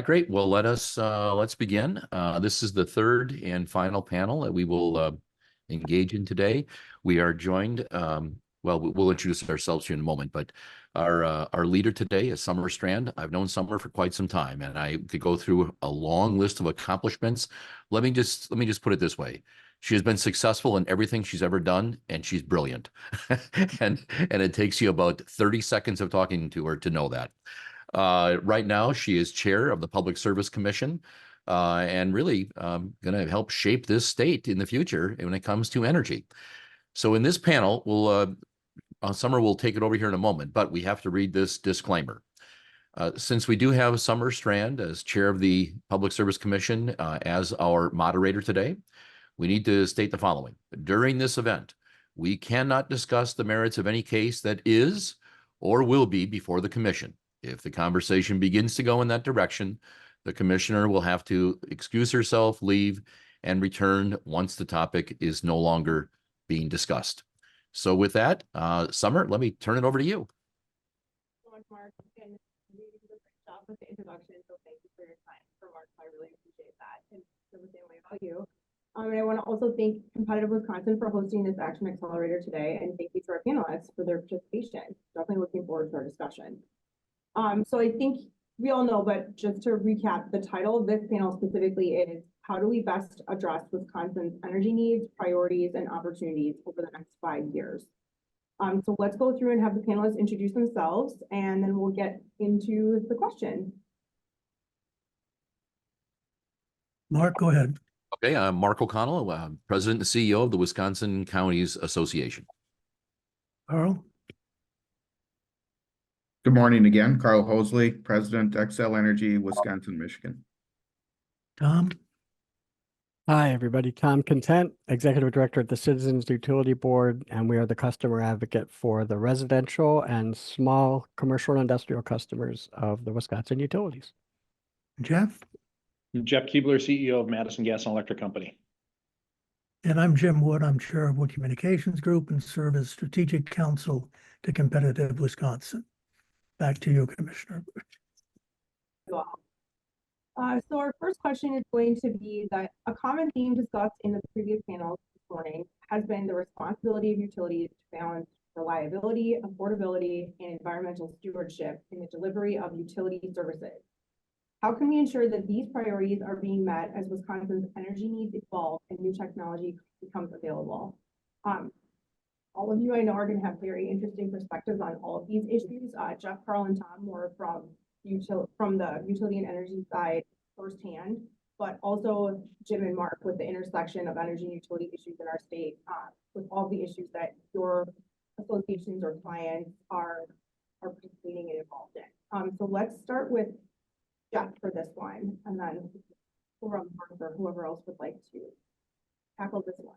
Great. Well, let's begin. This is the third and final panel that we will engage in today. We are joined. Well, we'll introduce ourselves here in a moment, but our leader today is Summer Strand. I've known Summer for quite some time, and I could go through a long list of accomplishments. Let me just put it this way: she has been successful in everything she's ever done, and she's brilliant. and it takes you about 30 seconds of talking to her to know that. Right now, she is chair of the Public Service Commission, and really going to help shape this state in the future when it comes to energy. So in this panel, Summer will take it over here in a moment, but we have to read this disclaimer. Since we do have Summer Strand as chair of the Public Service Commission as our moderator today, we need to state the following. During this event, we cannot discuss the merits of any case that is or will be before the commission. If the conversation begins to go in that direction, the commissioner will have to excuse herself, leave, and return once the topic is no longer being discussed. So with that, Summer, let me turn it over to you. So much, Mark, and you did a great job with the introduction, so thank you for your time, Mark. I really appreciate that, and feel the same way about you. And I want to also thank Competitive Wisconsin for hosting this Action Accelerator today, and thank you to our panelists for their participation. Definitely looking forward to our discussion. So I think we all know, but just to recap, the title of this panel specifically is how do we best address Wisconsin's energy needs, priorities, and opportunities over the next 5 years? So let's go through and have the panelists introduce themselves, and then we'll get into the question. Mark, go ahead. Okay, I'm Mark O'Connell, President and CEO of the Wisconsin Counties Association. Carl? Good morning again. Carl Hosley, President, Xcel Energy, Wisconsin, Michigan. Tom? Hi, everybody. Tom Content, Executive Director at the Citizens Utility Board, and we are the customer advocate for the residential and small commercial and industrial customers of the Wisconsin utilities. Jeff? I'm Jeff Keebler, CEO of Madison Gas and Electric Company. And I'm Jim Wood. I'm Chair of Wood Communications Group and serve as Strategic Counsel to Competitive Wisconsin. Back to you, Commissioner. So our first question is going to be that a common theme discussed in the previous panels this morning has been the responsibility of utilities to balance reliability, affordability, and environmental stewardship in the delivery of utility services. How can we ensure that these priorities are being met as Wisconsin's energy needs evolve and new technology becomes available? All of you I know are going to have very interesting perspectives on all of these issues. Jeff, Carl, and Tom more from the utility and energy side firsthand, but also Jim and Mark with the intersection of energy and utility issues in our state, with all the issues that your associations or clients are participating and involved in. So let's start with Jeff for this one, and then we'll run Mark or whoever else would like to tackle this one.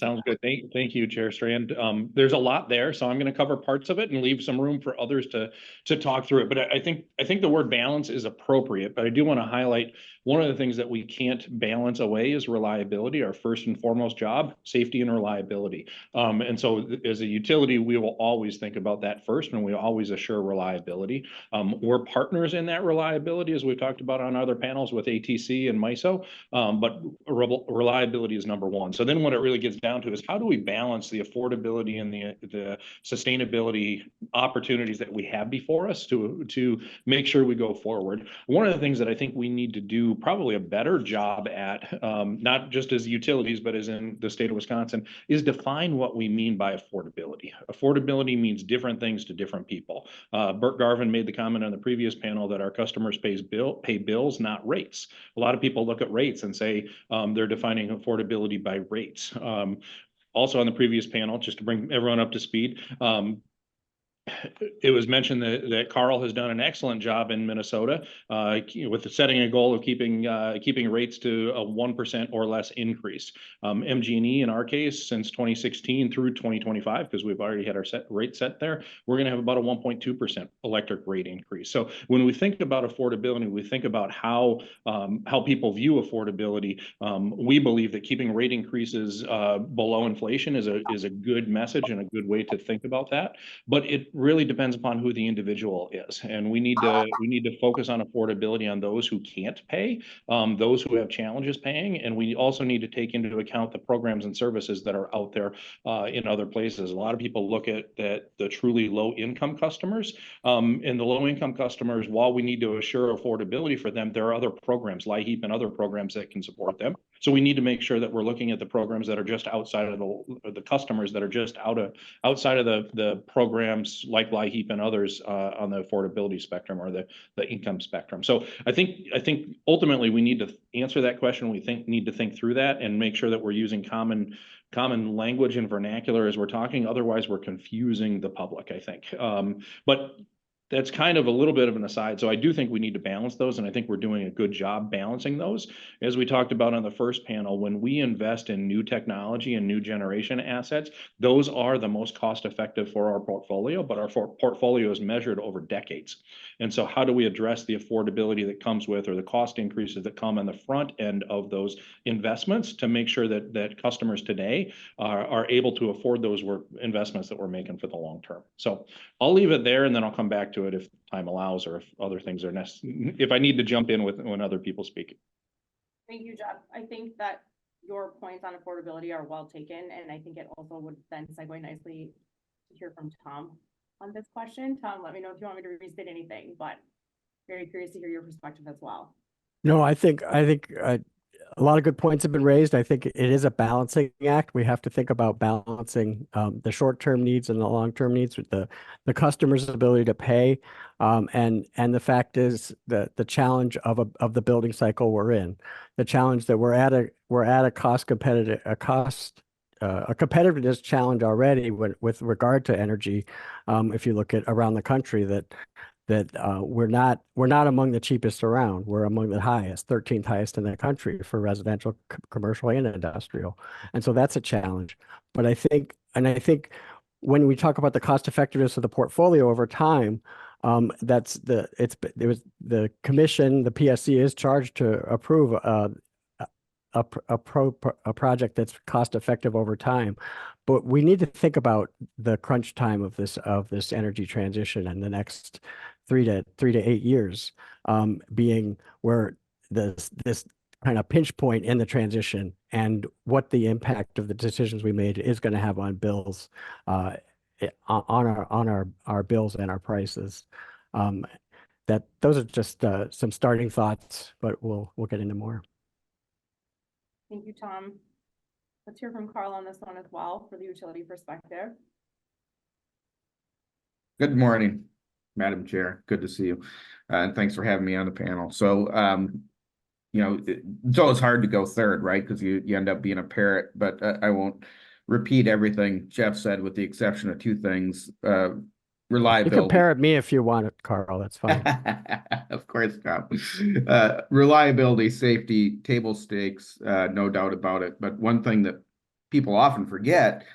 Sounds good. Thank you, Chair Strand. There's a lot there, so I'm going to cover parts of it and leave some room for others to talk through it. But I think the word balance is appropriate, but I do want to highlight one of the things that we can't balance away is reliability. Our first and foremost job, safety and reliability. And so as a utility, we will always think about that first, and we always assure reliability. We're partners in that reliability, as we've talked about on other panels with ATC and MISO, but reliability is number one. So then what it really gets down to is how do we balance the affordability and the sustainability opportunities that we have before us to make sure we go forward. One of the things that I think we need to do probably a better job at, not just as utilities, but as in the state of Wisconsin, is define what we mean by affordability. Affordability means different things to different people. Bert Garvin made the comment on the previous panel that our customers pay bills, not rates. A lot of people look at rates and say they're defining affordability by rates. Also on the previous panel, just to bring everyone up to speed, it was mentioned that Carl has done an excellent job in Minnesota with setting a goal of keeping rates to a 1% or less increase. MG&E in our case, since 2016 through 2025, because we've already had our rate set there, we're going to have about a 1.2% electric rate increase. So when we think about affordability, we think about how people view affordability. We believe that keeping rate increases below inflation is a good message and a good way to think about that. But it really depends upon who the individual is, and we need to focus on affordability on those who can't pay, those who have challenges paying, and we also need to take into account the programs and services that are out there in other places. A lot of people look at the truly low income customers, and the low income customers, while we need to assure affordability for them, there are other programs, LIHEAP and other programs that can support them. So we need to make sure that we're looking at the programs that are just outside of the customers that are just outside of the programs like LIHEAP and others on the affordability spectrum or the income spectrum. So I think ultimately we need to answer that question. We need to think through that and make sure that we're using common language and vernacular as we're talking. Otherwise, we're confusing the public, I think. But that's kind of a little bit of an aside. So I do think we need to balance those, and I think we're doing a good job balancing those. As we talked about on the first panel, when we invest in new technology and new generation assets, those are the most cost effective for our portfolio, but our portfolio is measured over decades. And so how do we address the affordability that comes with, or the cost increases that come on the front end of those investments, to make sure that customers today are able to afford those investments that we're making for the long term. So I'll leave it there, and then I'll come back to it if time allows, or if other things are necessary, if I need to jump in when other people speak. Thank you, Jeff. I think that your points on affordability are well taken, and I think it also would then segue nicely to hear from Tom on this question. Tom, let me know if you want me to restate anything, but very curious to hear your perspective as well. No, I think a lot of good points have been raised. I think it is a balancing act. We have to think about balancing the short-term needs and the long-term needs with the customer's ability to pay. And the fact is that the challenge of the building cycle we're in, the challenge that we're at a competitiveness challenge already with regard to energy. If you look at around the country, that we're not among the cheapest around. We're among the highest, 13th highest in the country for residential, commercial, and industrial. And so that's a challenge. But I think when we talk about the cost effectiveness of the portfolio over time, the commission, the PSC, is charged to approve a project that's cost effective over time. But we need to think about the crunch time of this energy transition and the next 3 to 8 years being where this kind of pinch point in the transition, and what the impact of the decisions we made is going to have on bills, on our bills and our prices. Those are just some starting thoughts, but we'll get into more. Thank you, Tom. Let's hear from Carl on this one as well for the utility perspective. Good morning, Madam Chair. Good to see you. And thanks for having me on the panel. So, it's always hard to go third, right? Because you end up being a parrot, but I won't repeat everything Jeff said with the exception of two things. Reliability. You can parrot me if you want it, Carl. That's fine. Of course, Tom. Reliability, safety, table stakes, no doubt about it. But one thing that people often forget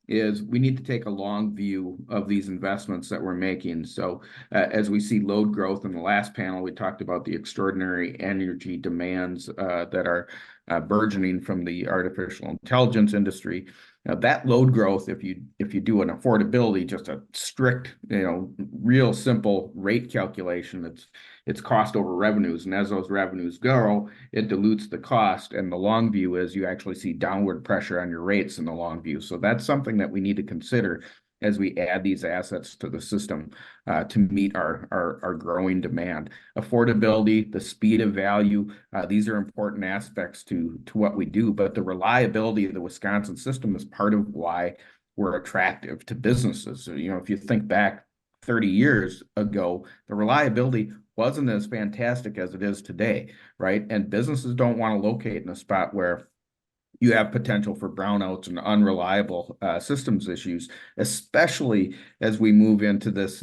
is we need to take a long view of these investments that we're making. So as we see load growth in the last panel, we talked about the extraordinary energy demands that are burgeoning from the artificial intelligence industry. Now, that load growth, if you do an affordability, just a strict, real simple rate calculation, it's cost over revenues. And as those revenues grow, it dilutes the cost. And the long view is you actually see downward pressure on your rates in the long view. So that's something that we need to consider as we add these assets to the system to meet our growing demand. Affordability, the speed of value, these are important aspects to what we do, but the reliability of the Wisconsin system is part of why we're attractive to businesses. So, if you think back 30 years ago, the reliability wasn't as fantastic as it is today, right? And businesses don't want to locate in a spot where you have potential for brownouts and unreliable systems issues, especially as we move into this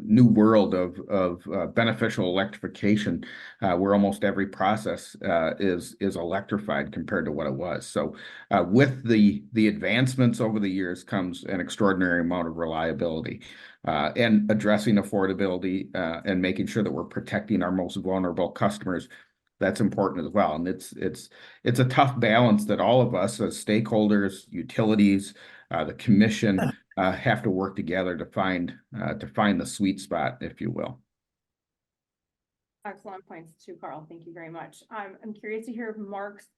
new world of beneficial electrification, where almost every process is electrified compared to what it was. So with the advancements over the years comes an extraordinary amount of reliability. And addressing affordability and making sure that we're protecting our most vulnerable customers, that's important as well. And it's a tough balance that all of us as stakeholders, utilities, the commission, have to work together to find the sweet spot, if you will. Excellent points too, Carl. Thank you very much. I'm curious to hear Mark's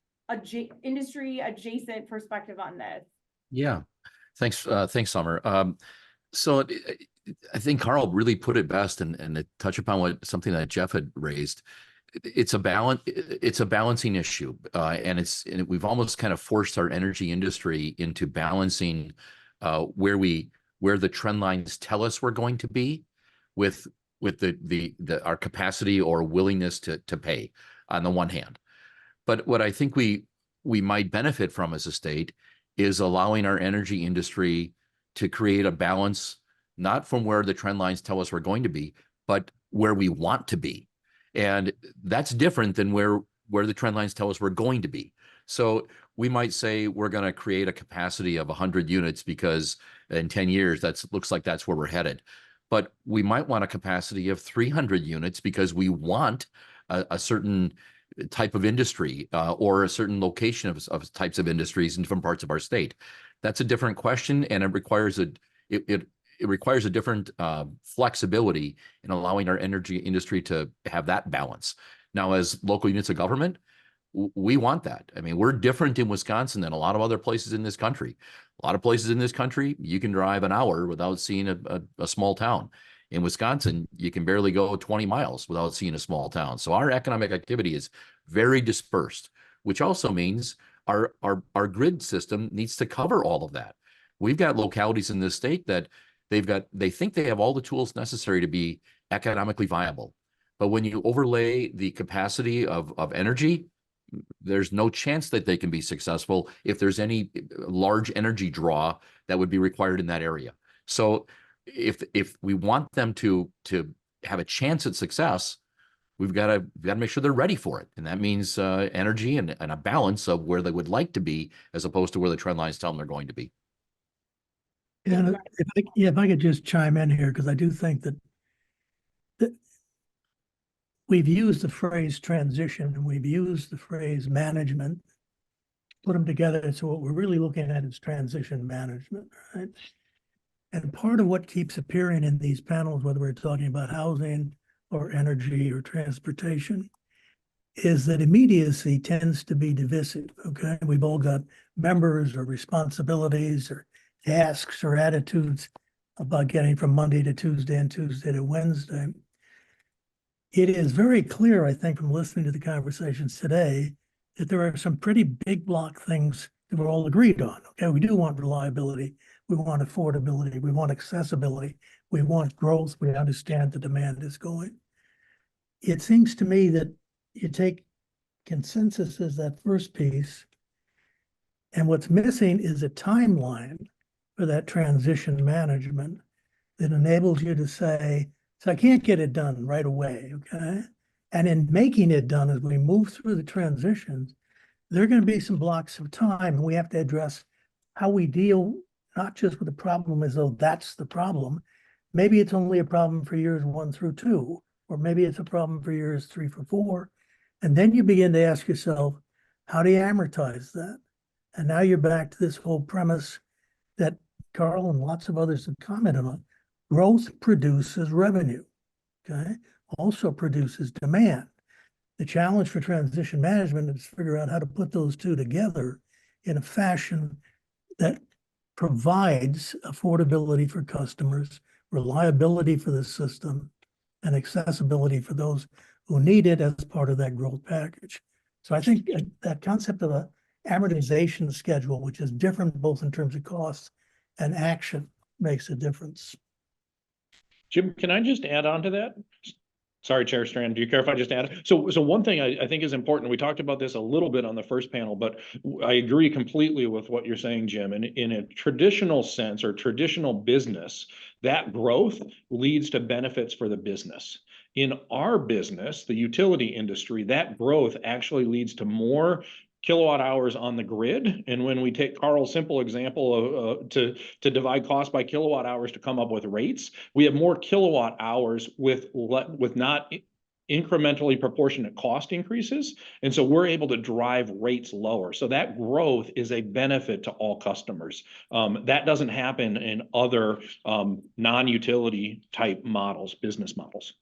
industry adjacent perspective on this. Yeah, thanks, Summer. So I think Carl really put it best, and to touch upon something that Jeff had raised. It's a balancing issue, and we've almost kind of forced our energy industry into balancing where the trend lines tell us we're going to be with our capacity or willingness to pay on the one hand. But what I think we might benefit from as a state is allowing our energy industry to create a balance, not from where the trend lines tell us we're going to be, but where we want to be. And that's different than where the trend lines tell us we're going to be. So we might say we're going to create a capacity of 100 units because in 10 years, looks like that's where we're headed. But we might want a capacity of 300 units because we want a certain type of industry or a certain location of types of industries in different parts of our state. That's a different question, and it requires a different flexibility in allowing our energy industry to have that balance. Now, as local units of government, we want that. I mean, we're different in Wisconsin than a lot of other places in this country. A lot of places in this country, you can drive an hour without seeing a small town. In Wisconsin, you can barely go 20 miles without seeing a small town. So our economic activity is very dispersed, which also means our grid system needs to cover all of that. We've got localities in this state that they think they have all the tools necessary to be economically viable. But when you overlay the capacity of energy, there's no chance that they can be successful if there's any large energy draw that would be required in that area. So if we want them to have a chance at success, we've got to make sure they're ready for it. And that means energy and a balance of where they would like to be as opposed to where the trend lines tell them they're going to be. Yeah, if I could just chime in here, because I do think that we've used the phrase transition and we've used the phrase management, put them together. So what we're really looking at is transition management, right? And part of what keeps appearing in these panels, whether we're talking about housing or energy or transportation, is that immediacy tends to be divisive, okay? We've all got members or responsibilities or tasks or attitudes about getting from Monday to Tuesday and Tuesday to Wednesday. It is very clear, I think, from listening to the conversations today, that there are some pretty big block things that we're all agreed on. Okay, we do want reliability, we want affordability, we want accessibility, we want growth, we understand the demand is going. It seems to me that you take consensus as that first piece, and what's missing is a timeline for that transition management that enables you to say, so I can't get it done right away, okay? And in making it done, as we move through the transitions, there are going to be some blocks of time, and we have to address how we deal not just with the problem as though that's the problem. Maybe it's only a problem for years 1 through 2, or maybe it's a problem for years 3 through 4. And then you begin to ask yourself, how do you amortize that? And now you're back to this whole premise that Carl and lots of others have commented on. Growth produces revenue, okay? Also produces demand. The challenge for transition management is to figure out how to put those two together in a fashion that provides affordability for customers, reliability for the system, and accessibility for those who need it as part of that growth package. So I think that concept of a amortization schedule, which is different both in terms of cost and action, makes a difference. Jim, can I just add on to that? Sorry, Chair Strand, do you care if I just add? So one thing I think is important, we talked about this a little bit on the first panel, but I agree completely with what you're saying, Jim. And in a traditional sense or traditional business, that growth leads to benefits for the business. In our business, the utility industry, that growth actually leads to more kilowatt hours on the grid. And when we take Carl's simple example of to divide cost by kilowatt hours to come up with rates, we have more kilowatt hours with not incrementally proportionate cost increases. And so we're able to drive rates lower. So that growth is a benefit to all customers. That doesn't happen in other non-utility type models, business models.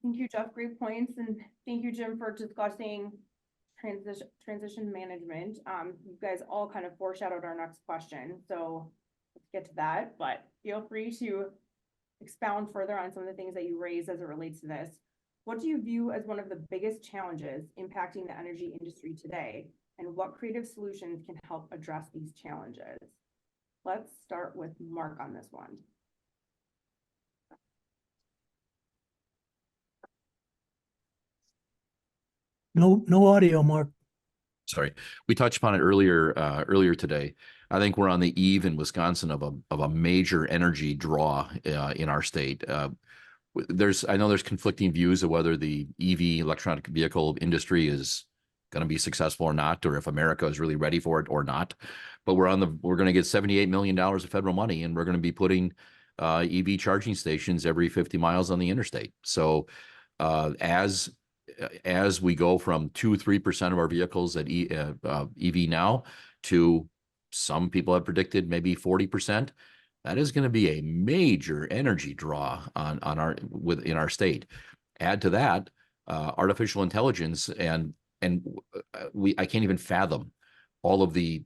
Thank you, Jeff. Great points. And thank you, Jim, for discussing transition management. You guys all kind of foreshadowed our next question. So let's get to that, but feel free to expound further on some of the things that you raised as it relates to this. What do you view as one of the biggest challenges impacting the energy industry today? And what creative solutions can help address these challenges? Let's start with Mark on this one. No audio, Mark. Sorry, we touched upon it earlier today. I think we're on the eve in Wisconsin of a major energy draw in our state. I know there's conflicting views of whether the EV electronic vehicle industry is going to be successful or not, or if America is really ready for it or not. But we're going to get $78 million of federal money, and we're going to be putting EV charging stations every 50 miles on the interstate. So as we go from 2-3% of our vehicles at EV now to some people have predicted maybe 40%, that is going to be a major energy draw in our state. Add to that artificial intelligence, and I can't even fathom all of the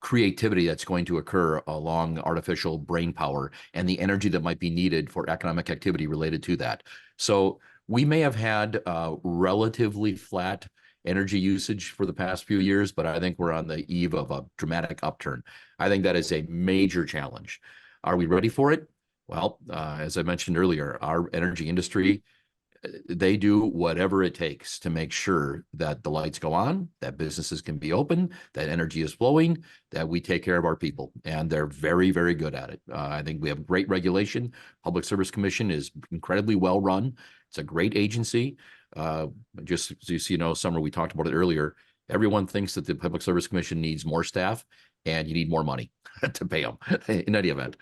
creativity that's going to occur along artificial brain power and the energy that might be needed for economic activity related to that. So we may have had relatively flat energy usage for the past few years, but I think we're on the eve of a dramatic upturn. I think that is a major challenge. Are we ready for it? Well, as I mentioned earlier, our energy industry, they do whatever it takes to make sure that the lights go on, that businesses can be open, that energy is flowing, that we take care of our people. And they're very, very good at it. I think we have great regulation. Public Service Commission is incredibly well run. It's a great agency. Just so you know, Summer, we talked about it earlier. Everyone thinks that the Public Service Commission needs more staff and you need more money to pay them in any event.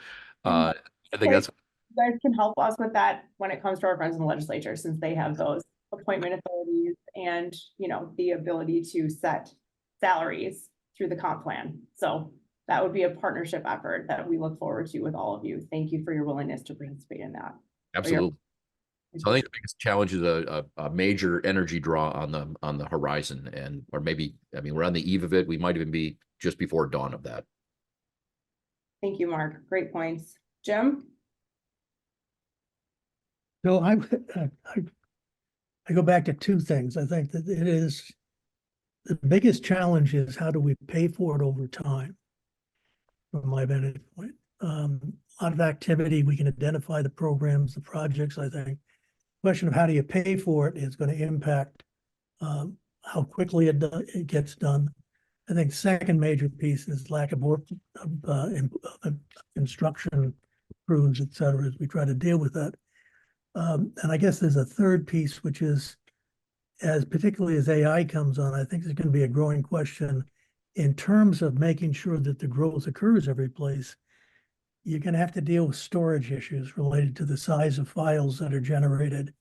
I think that's. You guys can help us with that when it comes to our friends in the legislature, since they have those appointment authorities and, you know, the ability to set salaries through the comp plan. So that would be a partnership effort that we look forward to with all of you. Thank you for your willingness to participate in that. Absolutely. So I think the biggest challenge is a major energy draw on the horizon, or maybe, I mean, we're on the eve of it. We might even be just before dawn of that. Thank you, Mark. Great points. Jim? So I go back to two things. I think that it is the biggest challenge is how do we pay for it over time, from my vantage point. A lot of activity, we can identify the programs, the projects. I think question of how do you pay for it is going to impact how quickly it gets done. I think second major piece is lack of work of construction crews, et cetera, as we try to deal with that. And I guess there's a third piece, which is, particularly as AI comes on, I think there's going to be a growing question in terms of making sure that the growth occurs every place. You're going to have to deal with storage issues related to the size of files that are generated,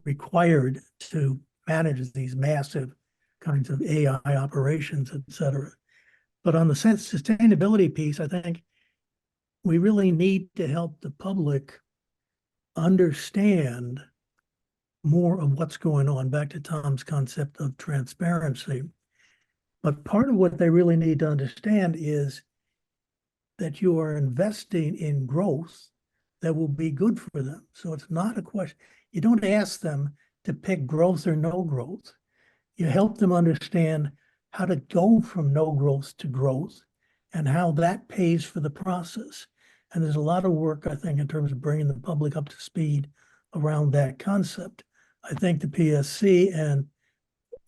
required to manage these massive kinds of AI operations, et cetera. But on the sustainability piece, I think we really need to help the public understand more of what's going on, back to Tom's concept of transparency. But part of what they really need to understand is that you are investing in growth that will be good for them. So it's not a question, you don't ask them to pick growth or no growth. You help them understand how to go from no growth to growth and how that pays for the process. And there's a lot of work, I think, in terms of bringing the public up to speed around that concept. I think the PSC and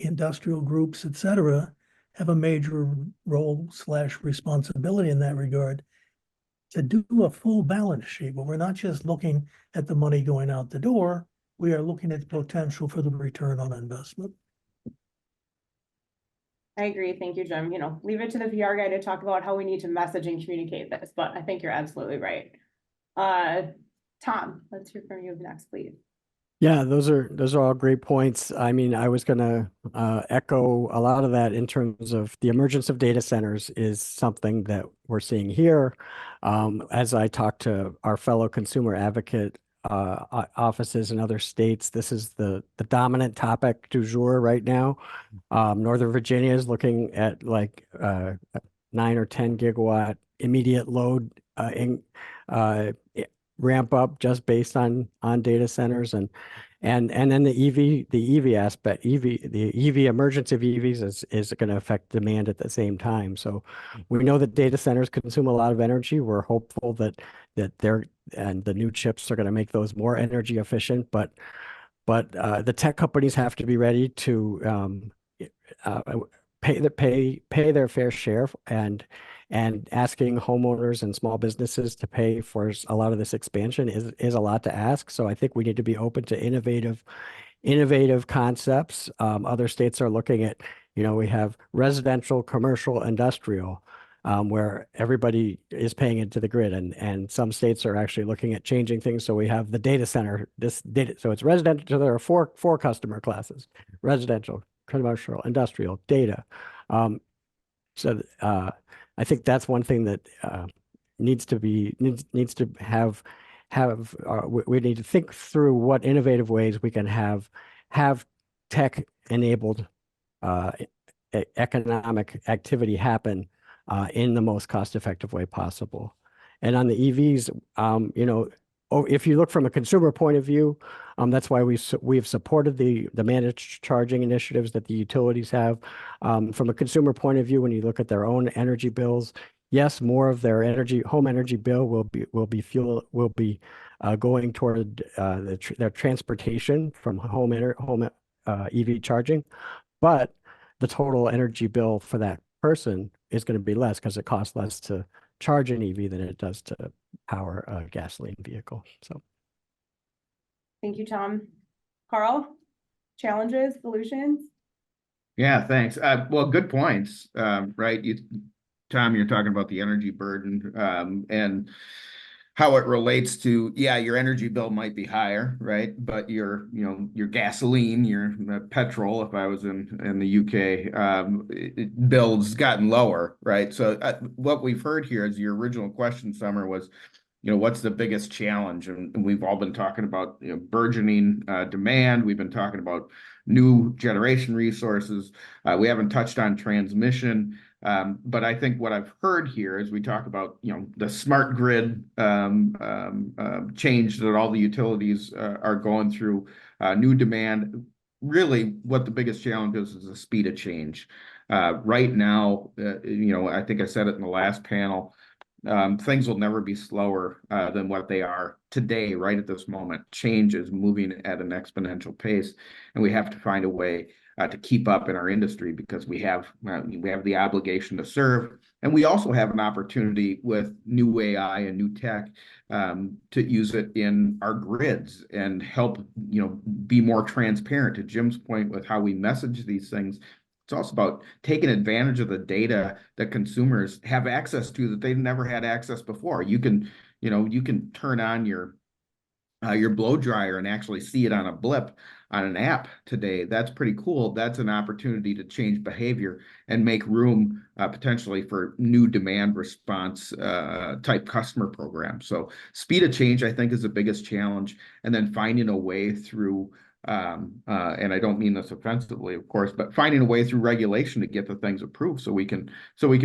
industrial groups, et cetera, have a major role / responsibility in that regard to do a full balance sheet, but we're not just looking at the money going out the door. We are looking at the potential for the return on investment. I agree. Thank you, Jim. You know, leave it to the PR guy to talk about how we need to message and communicate this, but I think you're absolutely right. Tom, let's hear from you next, please. Yeah, those are all great points. I mean, I was gonna echo a lot of that in terms of the emergence of data centers is something that we're seeing here. As I talk to our fellow consumer advocate offices in other states, this is the dominant topic du jour right now. Northern Virginia is looking at like 9 or 10 gigawatt immediate load ramp up just based on data centers and then the EV aspect, the EV emergence of EVs is going to affect demand at the same time. So we know that data centers consume a lot of energy. We're hopeful that the new chips are going to make those more energy efficient, but the tech companies have to be ready to pay their fair share and asking homeowners and small businesses to pay for a lot of this expansion is a lot to ask. So I think we need to be open to innovative concepts. Other states are looking at, we have residential, commercial, industrial, where everybody is paying into the grid, and some states are actually looking at changing things. So we have the data center, so it's residential. So there are four customer classes: residential, commercial, industrial, data. So I think that's one thing that needs to have we need to think through what innovative ways we can have tech enabled economic activity happen in the most cost effective way possible. And on the EVs, if you look from a consumer point of view, that's why we've supported the managed charging initiatives that the utilities have. From a consumer point of view, when you look at their own energy bills, yes, more of their home energy bill will be going toward their transportation from home EV charging, but the total energy bill for that person is going to be less because it costs less to charge an EV than it does to power a gasoline vehicle. So, thank you, Tom. Carl, challenges, solutions? Yeah, thanks. Well, good points. Right. Tom, you're talking about the energy burden and how it relates to, your energy bill might be higher, right? But your gasoline, your petrol, if I was in the UK, bill's gotten lower, right? So what we've heard here is your original question, Summer, was, what's the biggest challenge? And we've all been talking about, burgeoning demand. We've been talking about new generation resources. We haven't touched on transmission. But I think what I've heard here is we talk about, the smart grid change that all the utilities are going through, new demand. Really, what the biggest challenge is the speed of change. Right now, I think I said it in the last panel, things will never be slower than what they are today, right at this moment. Change is moving at an exponential pace, and we have to find a way to keep up in our industry because we have the obligation to serve, and we also have an opportunity with new AI and new tech to use it in our grids and help be more transparent. To Jim's point with how we message these things, it's also about taking advantage of the data that consumers have access to that they've never had access before. You can turn on your blow dryer and actually see it on a blip on an app today. That's pretty cool. That's an opportunity to change behavior and make room potentially for new demand response type customer programs. So speed of change, I think, is the biggest challenge, and then finding a way through and I don't mean this offensively, of course, but finding a way through regulation to get the things approved so we can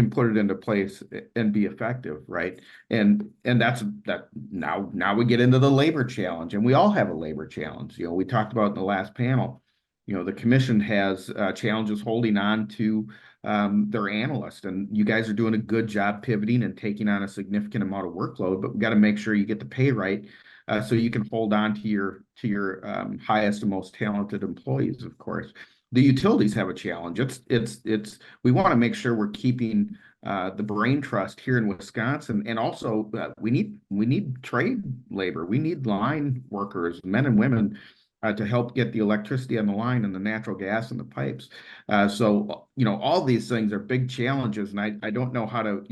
put it into place and be effective, right? And that's that. Now we get into the labor challenge, and we all have a labor challenge. We talked about in the last panel. The commission has challenges holding on to their analysts, and you guys are doing a good job pivoting and taking on a significant amount of workload, but we got to make sure you get the pay right. So you can hold on to your highest and most talented employees, of course. The utilities have a challenge. We want to make sure we're keeping the brain trust here in Wisconsin, and also we need trade labor. We need line workers, men and women, to help get the electricity on the line and the natural gas and the pipes. So all these things are big challenges, and I don't know how to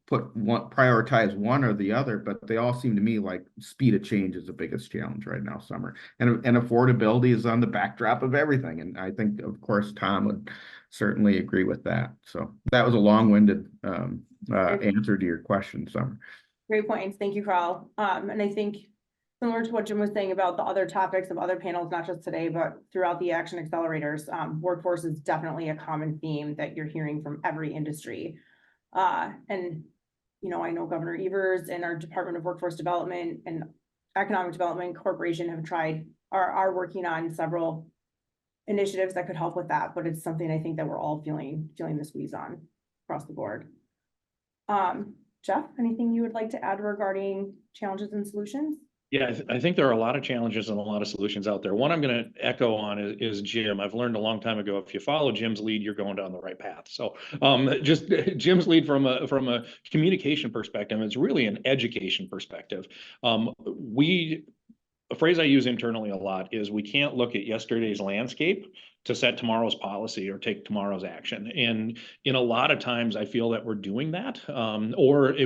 prioritize one or the other, but they all seem to me like speed of change is the biggest challenge right now, Summer. And affordability is on the backdrop of everything. And I think, of course, Tom would certainly agree with that. So that was a long-winded answer to your question, Summer. Great points. Thank you, Carl. And I think similar to what Jim was saying about the other topics of other panels, not just today, but throughout the action accelerators, workforce is definitely a common theme that you're hearing from every industry. And, you know, I know Governor Evers and our Department of Workforce Development and Economic Development Corporation are working on several initiatives that could help with that, but it's something I think that we're all feeling the squeeze on across the board. Jeff, anything you would like to add regarding challenges and solutions? Yeah, I think there are a lot of challenges and a lot of solutions out there. One I'm going to echo on is Jim. I've learned a long time ago, if you follow Jim's lead, you're going down the right path. So just Jim's lead from a communication perspective, it's really an education perspective. A phrase I use internally a lot is we can't look at yesterday's landscape to set tomorrow's policy or take tomorrow's action. And in a lot of times I feel that we're doing that,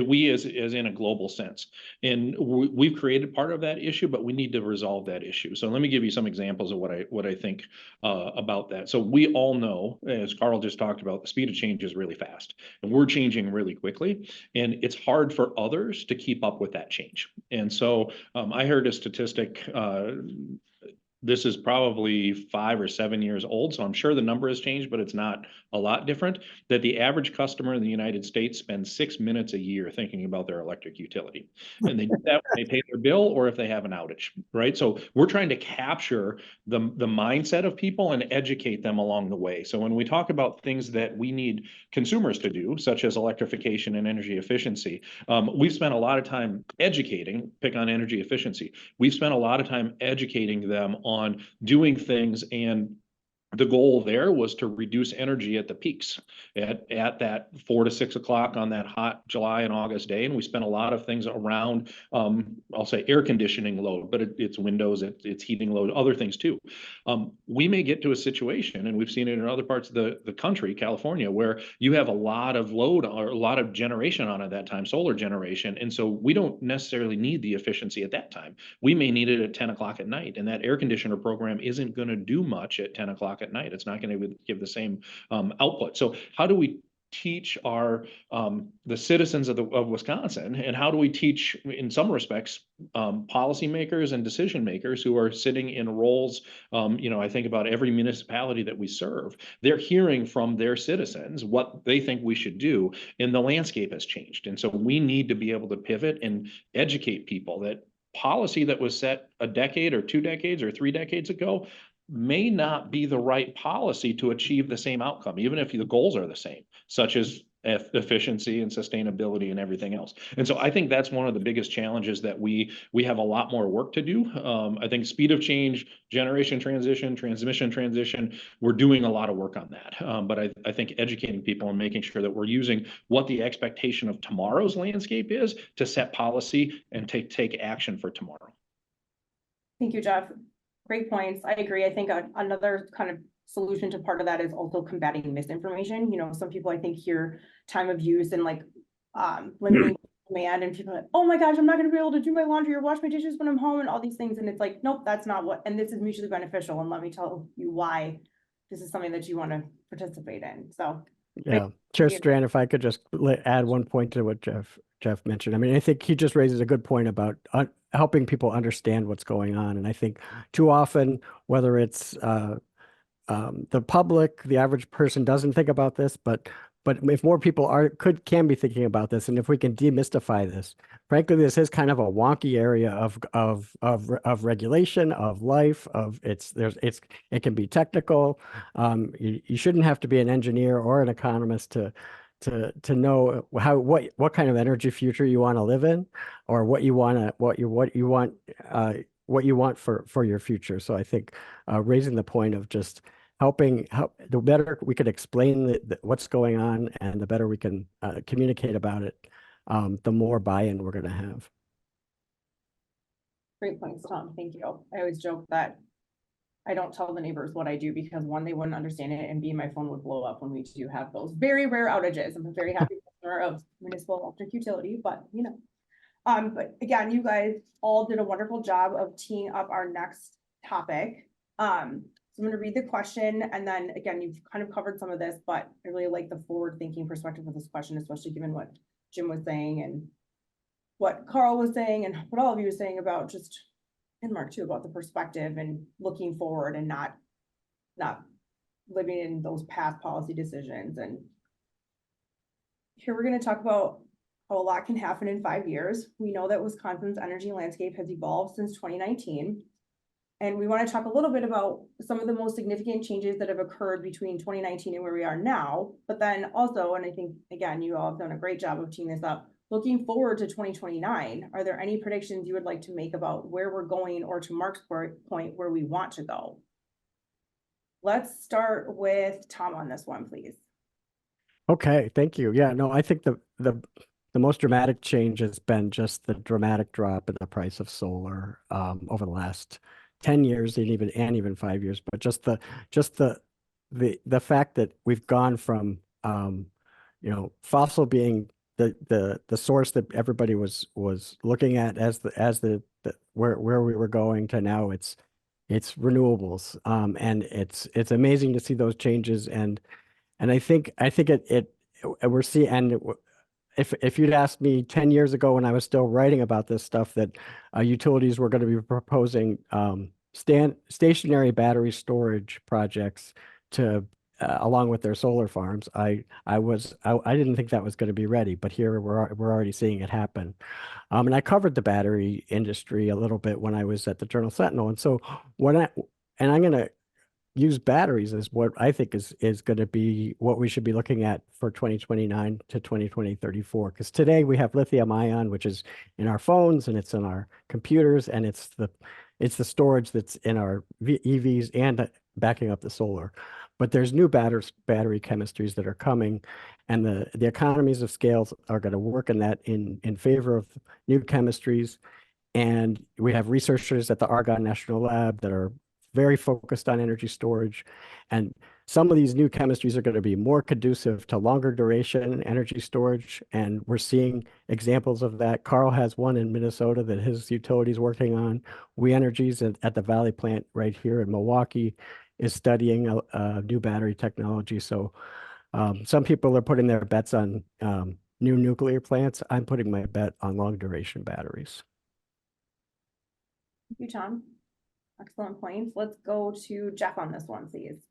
we as in a global sense. And we've created part of that issue, but we need to resolve that issue. So let me give you some examples of what I think about that. So we all know, as Carl just talked about, the speed of change is really fast and we're changing really quickly. And it's hard for others to keep up with that change. And so I heard a statistic, this is probably 5 or 7 years old, so I'm sure the number has changed, but it's not a lot different, that the average customer in the United States spends 6 minutes a year thinking about their electric utility. And they do that when they pay their bill or if they have an outage, right? So we're trying to capture the mindset of people and educate them along the way. So when we talk about things that we need consumers to do, such as electrification and energy efficiency, we've spent a lot of time educating, pick on energy efficiency. We've spent a lot of time educating them on doing things, and the goal there was to reduce energy at the peaks at that 4 to 6 o'clock on that hot July and August day. And we spent a lot of things around, I'll say air conditioning load, but it's windows, it's heating load, other things too. We may get to a situation, and we've seen it in other parts of the country, California, where you have a lot of load or a lot of generation on at that time, solar generation. And so we don't necessarily need the efficiency at that time. We may need it at 10 o'clock at night, and that air conditioner program isn't going to do much at 10 o'clock at night. It's not going to give the same output. So how do we teach the citizens of Wisconsin, and how do we teach, in some respects, policymakers and decision makers who are sitting in roles, I think about every municipality that we serve, they're hearing from their citizens what they think we should do, and the landscape has changed. And so we need to be able to pivot and educate people that policy that was set a decade or 2 decades or 3 decades ago may not be the right policy to achieve the same outcome, even if the goals are the same, such as efficiency and sustainability and everything else. And so I think that's one of the biggest challenges that we have a lot more work to do. I think speed of change, generation transition, transmission transition, we're doing a lot of work on that. But I think educating people and making sure that we're using what the expectation of tomorrow's landscape is to set policy and take action for tomorrow. Thank you, Jeff. Great points. I agree. I think another kind of solution to part of that is also combating misinformation. You know, some people I think hear time of use and like limiting demand, and people are like, oh my gosh, I'm not going to be able to do my laundry or wash my dishes when I'm home and all these things. And it's like, nope, that's not what, and this is mutually beneficial. And let me tell you why this is something that you want to participate in. So yeah, Chair Strand, if I could just add one point to what Jeff mentioned. I mean, I think he just raises a good point about helping people understand what's going on. And I think too often, whether it's the public, the average person doesn't think about this, but if more people can be thinking about this, and if we can demystify this, frankly, this is kind of a wonky area of regulation, of life, it can be technical. You shouldn't have to be an engineer or an economist to know what kind of energy future you want to live in, or what you want for your future. So I think raising the point of just the better we can explain what's going on, and the better we can communicate about it, the more buy-in we're going to have. great points, Tom. Thank you. I always joke that I don't tell the neighbors what I do because 1, they wouldn't understand it, and B, my phone would blow up when we do have those very rare outages. I'm a very happy customer customer of municipal electric utility, but you know. But again, you guys all did a wonderful job of teeing up our next topic. So I'm going to read the question, and then again, you've kind of covered some of this, but I really like the forward-thinking perspective of this question, especially given what Jim was saying and what Carl was saying and what all of you were saying about just, and Mark too, about the perspective and looking forward and not living in those past policy decisions. And here we're going to talk about how a lot can happen in 5 years. We know that Wisconsin's energy landscape has evolved since 2019. And we want to talk a little bit about some of the most significant changes that have occurred between 2019 and where we are now. But then also, and I think, again, you all have done a great job of teeing this up, looking forward to 2029, are there any predictions you would like to make about where we're going, or to Mark's point, where we want to go? Let's start with Tom on this one, please. Okay, thank you. Yeah, no, I think the most dramatic change has been just the dramatic drop in the price of solar over the last 10 years and even 5 years. But just the fact that we've gone from fossil being the source that everybody was looking at as the where we were going, to now it's renewables, and it's amazing to see those changes. And I think we're seeing, and if you'd asked me 10 years ago when I was still writing about this stuff that utilities were going to be proposing stationary battery storage projects to along with their solar farms, I didn't think that was going to be ready, but here we're already seeing it happen. And I covered the battery industry a little bit when I was at the Journal Sentinel, and so I'm going to use batteries as what I think is going to be what we should be looking at for 2029 to 2034. Because today we have lithium ion, which is in our phones and it's in our computers, and it's the storage that's in our EVs and backing up the solar. But there's new battery chemistries that are coming, and the economies of scale are going to work in that in favor of new chemistries. And we have researchers at the Argonne National Lab that are very focused on energy storage. And some of these new chemistries are going to be more conducive to longer duration energy storage. And we're seeing examples of that. Carl has one in Minnesota that his utility is working on. We Energies at the Valley plant right here in Milwaukee is studying a new battery technology. So some people are putting their bets on new nuclear plants. I'm putting my bet on long duration batteries. Thank you, Tom. Excellent points. Let's go to Jeff on this one, please.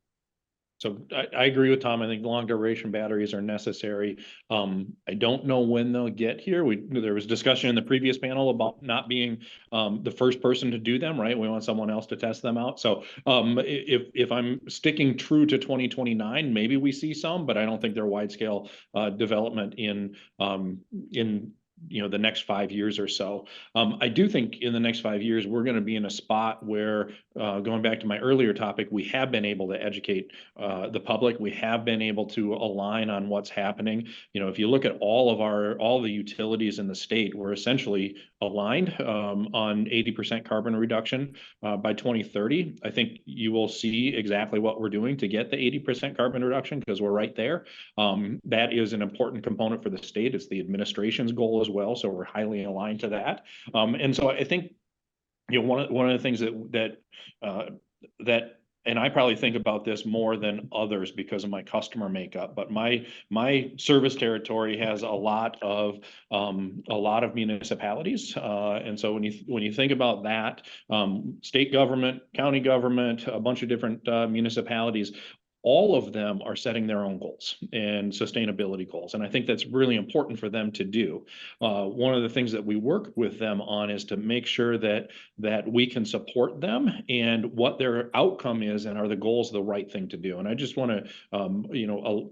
So I agree with Tom. I think long duration batteries are necessary. I don't know when they'll get here. There was discussion in the previous panel about not being the first person to do them, right? We want someone else to test them out. So if I'm sticking true to 2029, maybe we see some, but I don't think they're wide scale development in the next 5 years or so. I do think in the next 5 years, we're going to be in a spot where, going back to my earlier topic, we have been able to educate the public. We have been able to align on what's happening. If you look at all the utilities in the state, we're essentially aligned on 80% carbon reduction by 2030. I think you will see exactly what we're doing to get the 80% carbon reduction, because we're right there. That is an important component for the state. It's the administration's goal as well, so we're highly aligned to that. And so I think one of the things that and I probably think about this more than others because of my customer makeup, but my service territory has a lot of municipalities, and so when you think about that, state government, county government, a bunch of different municipalities, all of them are setting their own goals and sustainability goals. And I think that's really important for them to do. One of the things that we work with them on is to make sure that we can support them and what their outcome is, and are the goals the right thing to do. And I just want to,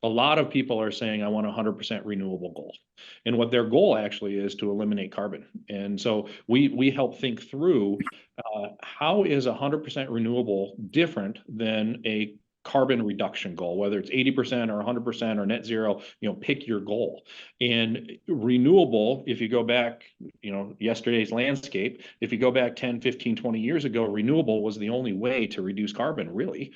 a lot of people are saying, I want 100% renewable goal. And what their goal actually is to eliminate carbon. And so we help think through how is 100% renewable different than a carbon reduction goal, whether it's 80% or 100% or net zero, pick your goal. And renewable, if you go back, yesterday's landscape, if you go back 10, 15, 20 years ago, renewable was the only way to reduce carbon, really,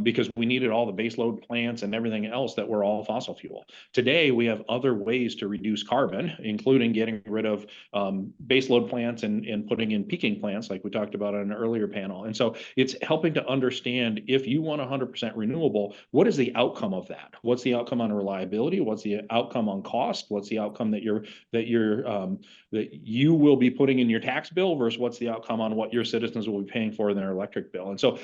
because we needed all the baseload plants and everything else that were all fossil fuel. Today, we have other ways to reduce carbon, including getting rid of baseload plants and putting in peaking plants, like we talked about on an earlier panel. And so it's helping to understand, if you want 100% renewable, what is the outcome of that? What's the outcome on reliability? What's the outcome on cost? What's the outcome that you will be putting in your tax bill versus what's the outcome on what your citizens will be paying for in their electric bill? And so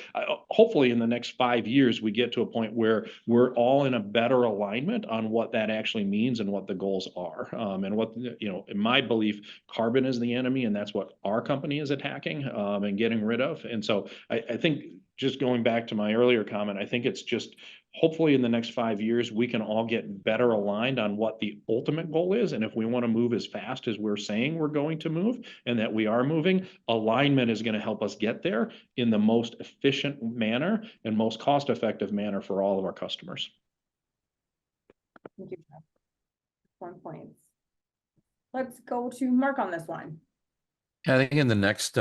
hopefully in the next 5 years, we get to a point where we're all in a better alignment on what that actually means and what the goals are. And what, in my belief, carbon is the enemy, and that's what our company is attacking and getting rid of. And so I think, just going back to my earlier comment, I think it's just hopefully in the next 5 years, we can all get better aligned on what the ultimate goal is. And if we want to move as fast as we're saying we're going to move, and that we are moving, alignment is going to help us get there in the most efficient manner and most cost-effective manner for all of our customers. Thank you, Jeff. 1 point. Let's go to Mark on this one. I think in the next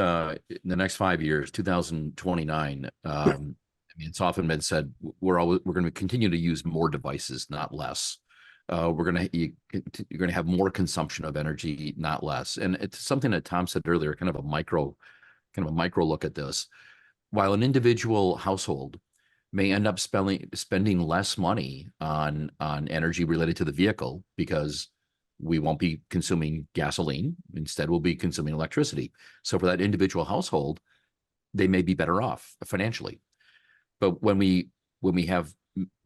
5 years, 2029, I mean, it's often been said we're going to continue to use more devices, not less. You're going to have more consumption of energy, not less. And it's something that Tom said earlier, kind of a micro look at this. While an individual household may end up spending less money on energy related to the vehicle, because we won't be consuming gasoline. Instead, we'll be consuming electricity. So for that individual household, they may be better off financially. But when we have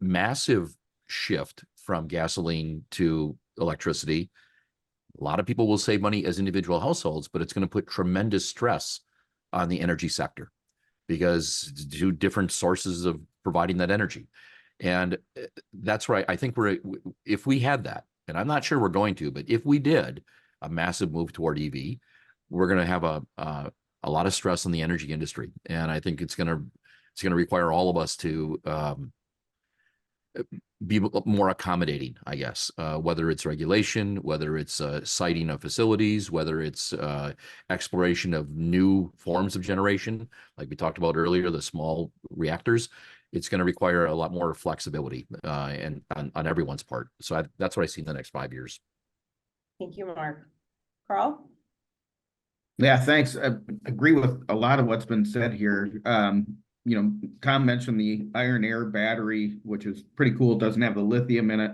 massive shift from gasoline to electricity, a lot of people will save money as individual households, but it's going to put tremendous stress on the energy sector, because two different sources of providing that energy. And that's right. I think if we had that, and I'm not sure we're going to, but if we did a massive move toward EV, we're going to have a lot of stress on the energy industry. And I think it's going to require all of us to be more accommodating, I guess, whether it's regulation, whether it's siting of facilities, whether it's exploration of new forms of generation, like we talked about earlier, the small reactors. It's going to require a lot more flexibility and on everyone's part. So that's what I see in the next 5 years. Thank you, Mark. Carl? Yeah, thanks. I agree with a lot of what's been said here. Tom mentioned the iron air battery, which is pretty cool. It doesn't have the lithium in it,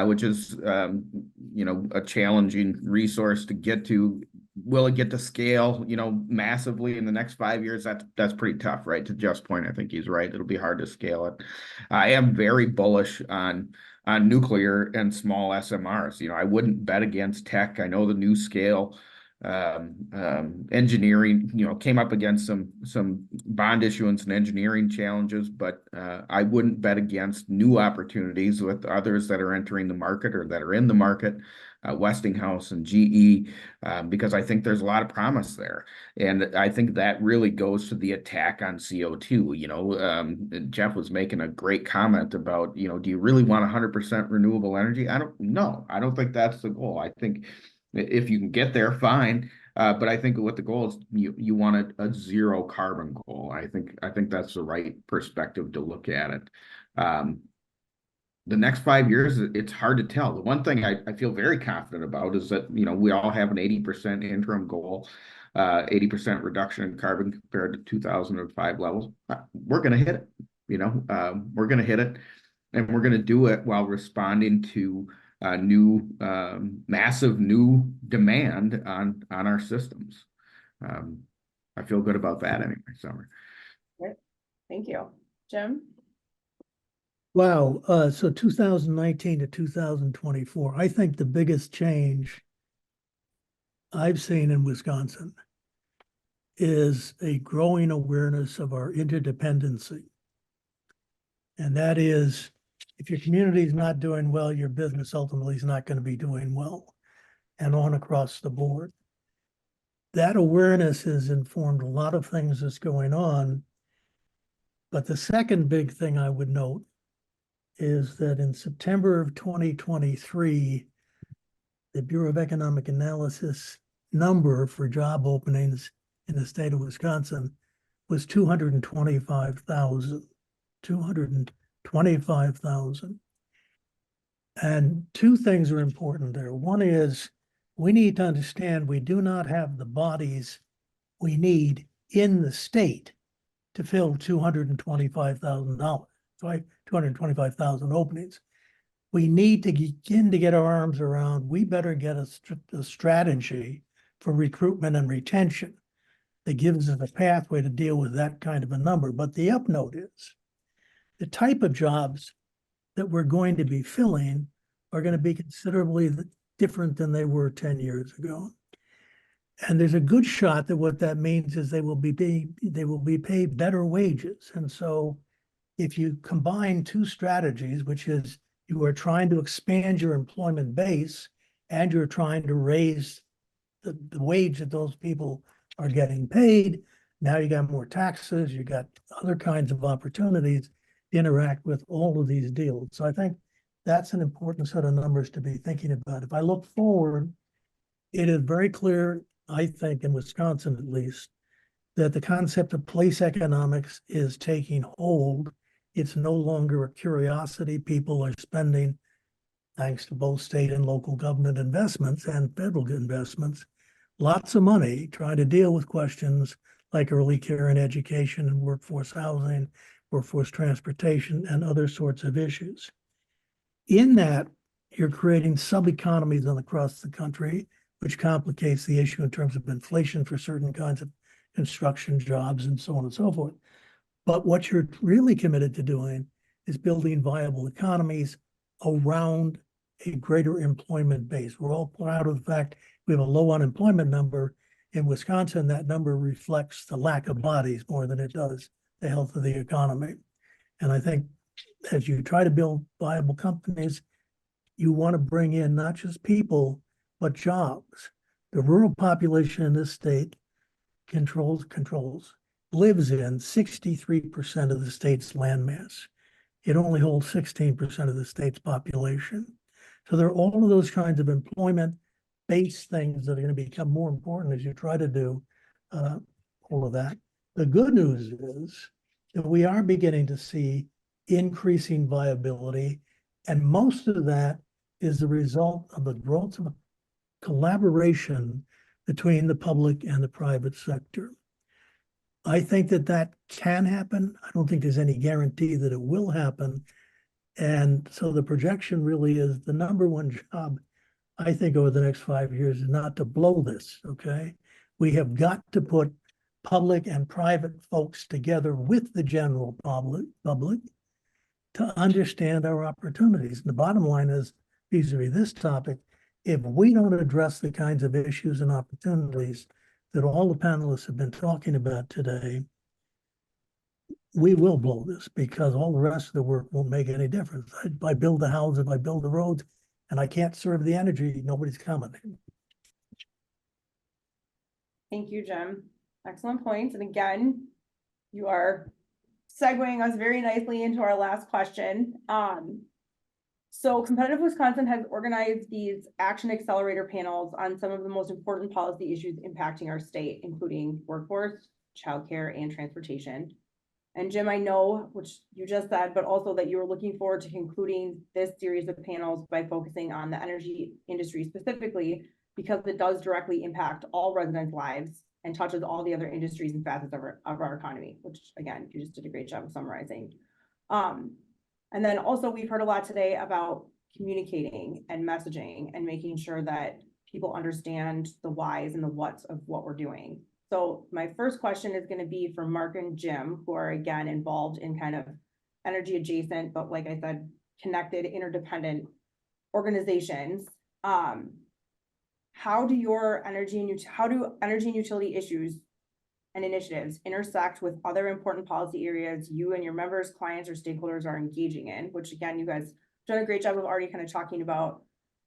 which is, a challenging resource to get to. Will it get to scale, massively in the next 5 years? That's pretty tough, right? To Jeff's point, I think he's right. It'll be hard to scale it. I am very bullish on nuclear and small SMRs. I wouldn't bet against tech. I know the new scale engineering, came up against some bond issuance and engineering challenges, but I wouldn't bet against new opportunities with others that are entering the market or that are in the market, Westinghouse and GE, because I think there's a lot of promise there. And I think that really goes to the attack on CO2. Jeff was making a great comment about, do you really want 100% renewable energy? I don't think that's the goal. I think if you can get there, fine. But I think what the goal is, you want a zero carbon goal. I think that's the right perspective to look at it. The next 5 years, it's hard to tell. The one thing I feel very confident about is that, we all have an 80% interim goal, 80% reduction in carbon compared to 2005 levels. We're going to hit it. We're going to hit it, and we're going to do it while responding to massive new demand on our systems. I feel good about that anyway, Summer. Great. Thank you. Jim? Wow. So 2019 to 2024, I think the biggest change I've seen in Wisconsin is a growing awareness of our interdependency. And that is, if your community is not doing well, your business ultimately is not going to be doing well, and on across the board. That awareness has informed a lot of things that's going on. But the second big thing I would note is that in September of 2023, the Bureau of Economic Analysis number for job openings in the state of Wisconsin was 225,000. 225,000. And two things are important there. One is we need to understand we do not have the bodies we need in the state to fill $225,000, right? 225,000 openings. We need to begin to get our arms around, we better get a strategy for recruitment and retention that gives us a pathway to deal with that kind of a number. But the upnote is the type of jobs that we're going to be filling are going to be considerably different than they were 10 years ago. And there's a good shot that what that means is they will be paid better wages. And so if you combine two strategies, which is you are trying to expand your employment base and you're trying to raise the wage that those people are getting paid, now you got more taxes, you got other kinds of opportunities to interact with all of these deals. So I think that's an important set of numbers to be thinking about. If I look forward, it is very clear, I think, in Wisconsin at least, that the concept of place economics is taking hold. It's no longer a curiosity. People are spending, thanks to both state and local government investments and federal investments, lots of money trying to deal with questions like early care and education and workforce housing, workforce transportation, and other sorts of issues. In that, you're creating sub-economies across the country, which complicates the issue in terms of inflation for certain kinds of construction jobs and so on and so forth. But what you're really committed to doing is building viable economies around a greater employment base. We're all proud of the fact we have a low unemployment number. In Wisconsin, that number reflects the lack of bodies more than it does the health of the economy. And I think as you try to build viable companies, you want to bring in not just people, but jobs. The rural population in this state lives in 63% of the state's landmass. It only holds 16% of the state's population. So there are all of those kinds of employment-based things that are going to become more important as you try to do all of that. The good news is that we are beginning to see increasing viability, and most of that is the result of the growth of collaboration between the public and the private sector. I think that that can happen. I don't think there's any guarantee that it will happen. And so the projection really is the number one job, I think, over the next 5 years is not to blow this, okay? We have got to put public and private folks together with the general public to understand our opportunities. And the bottom line is, vis-a-vis this topic, if we don't address the kinds of issues and opportunities that all the panelists have been talking about today, we will blow this because all the rest of the work won't make any difference. If I build the house, if I build the roads, and I can't serve the energy, nobody's coming. Thank you, Jim. Excellent points. And again, you are segueing us very nicely into our last question. So Competitive Wisconsin has organized these Action Accelerator panels on some of the most important policy issues impacting our state, including workforce, childcare, and transportation. And Jim, I know, which you just said, but also that you were looking forward to concluding this series of panels by focusing on the energy industry specifically, because it does directly impact all residents' lives and touches all the other industries and facets of our economy, which again, you just did a great job of summarizing. And then also we've heard a lot today about communicating and messaging and making sure that people understand the whys and the whats of what we're doing. So my first question is going to be for Mark and Jim, who are again involved in kind of energy adjacent, but like I said, connected, interdependent organizations. How do energy and utility issues and initiatives intersect with other important policy areas you and your members, clients, or stakeholders are engaging in, which again, you guys have done a great job of already kind of talking about.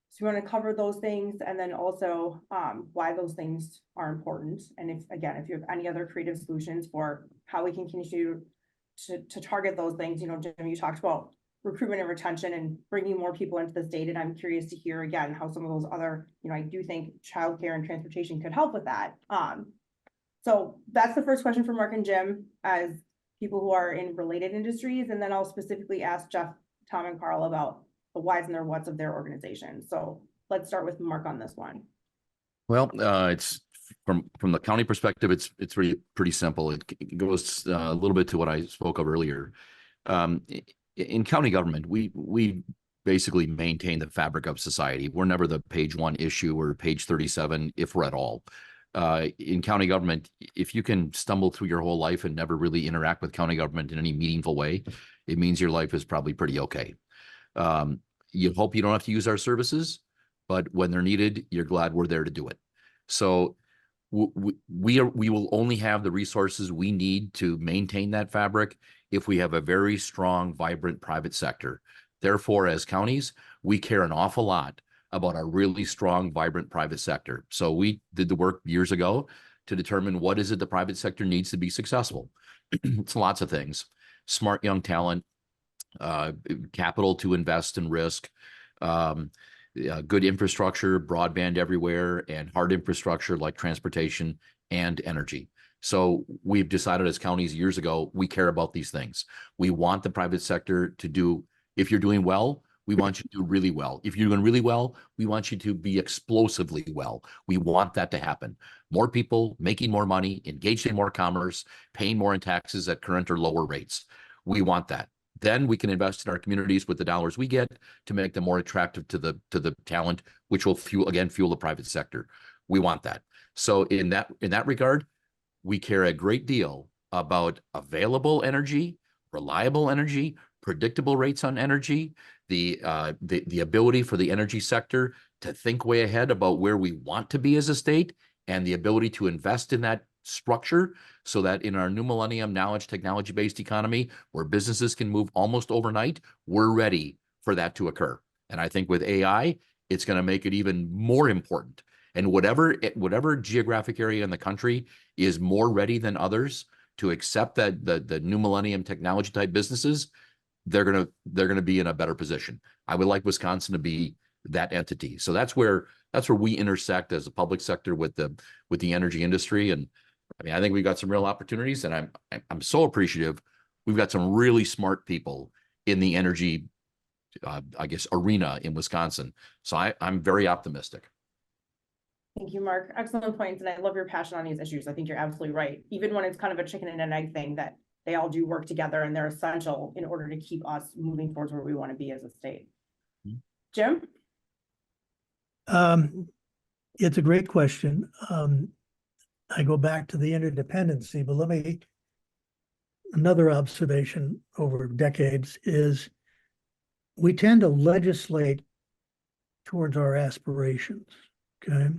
So we want to cover those things and then also why those things are important. And if you have any other creative solutions for how we can continue to target those things. You know, Jim, you talked about recruitment and retention and bringing more people into the state. And I'm curious to hear again, how some of those other, you know, I do think childcare and transportation could help with that. So that's the first question for Mark and Jim as people who are in related industries. And then I'll specifically ask Jeff, Tom, and Carl about the whys and their whats of their organization. So let's start with Mark on this one. Well, it's from the county perspective, it's pretty simple. It goes a little bit to what I spoke of earlier. In county government, we basically maintain the fabric of society. We're never the page 1 issue or page 37, if we're at all. In county government, if you can stumble through your whole life and never really interact with county government in any meaningful way, it means your life is probably pretty okay. You hope you don't have to use our services, but when they're needed, you're glad we're there to do it. So we will only have the resources we need to maintain that fabric if we have a very strong, vibrant private sector. Therefore, as counties, we care an awful lot about a really strong, vibrant private sector. So we did the work years ago to determine what is it the private sector needs to be successful. It's lots of things: smart young talent, capital to invest and risk, good infrastructure, broadband everywhere, and hard infrastructure like transportation and energy. So we've decided as counties years ago, we care about these things. We want the private sector to do, if you're doing well, we want you to do really well. If you're doing really well, we want you to be explosively well. We want that to happen. More people making more money, engaged in more commerce, paying more in taxes at current or lower rates. We want that. Then we can invest in our communities with the dollars we get to make them more attractive to the talent, which will fuel the private sector. We want that. So in that regard, we care a great deal about available energy, reliable energy, predictable rates on energy, the ability for the energy sector to think way ahead about where we want to be as a state, and the ability to invest in that structure so that in our new millennium knowledge technology-based economy where businesses can move almost overnight, we're ready for that to occur. And I think with AI, it's going to make it even more important. And whatever geographic area in the country is more ready than others to accept that the new millennium technology type businesses, they're gonna be in a better position. I would like Wisconsin to be that entity. So that's where we intersect as a public sector with the energy industry. And I mean, I think we've got some real opportunities, and I'm so appreciative. We've got some really smart people in the energy, I guess, arena in Wisconsin. So I'm very optimistic. Thank you, Mark. Excellent points. And I love your passion on these issues. I think you're absolutely right. Even when it's kind of a chicken and an egg thing, that they all do work together and they're essential in order to keep us moving towards where we want to be as a state. Jim? It's a great question. I go back to the interdependency, but another observation over decades is we tend to legislate towards our aspirations, okay?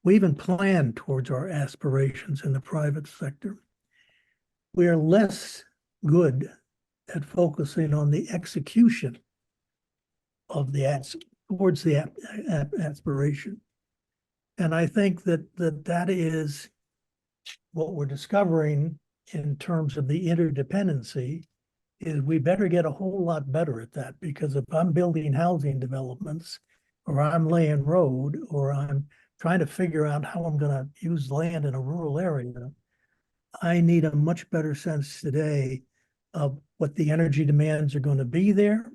We even plan towards our aspirations in the private sector. We are less good at focusing on the execution of towards the aspiration. And I think that is what we're discovering in terms of the interdependency, is we better get a whole lot better at that, because if I'm building housing developments, or I'm laying road, or I'm trying to figure out how I'm going to use land in a rural area, I need a much better sense today of what the energy demands are going to be there.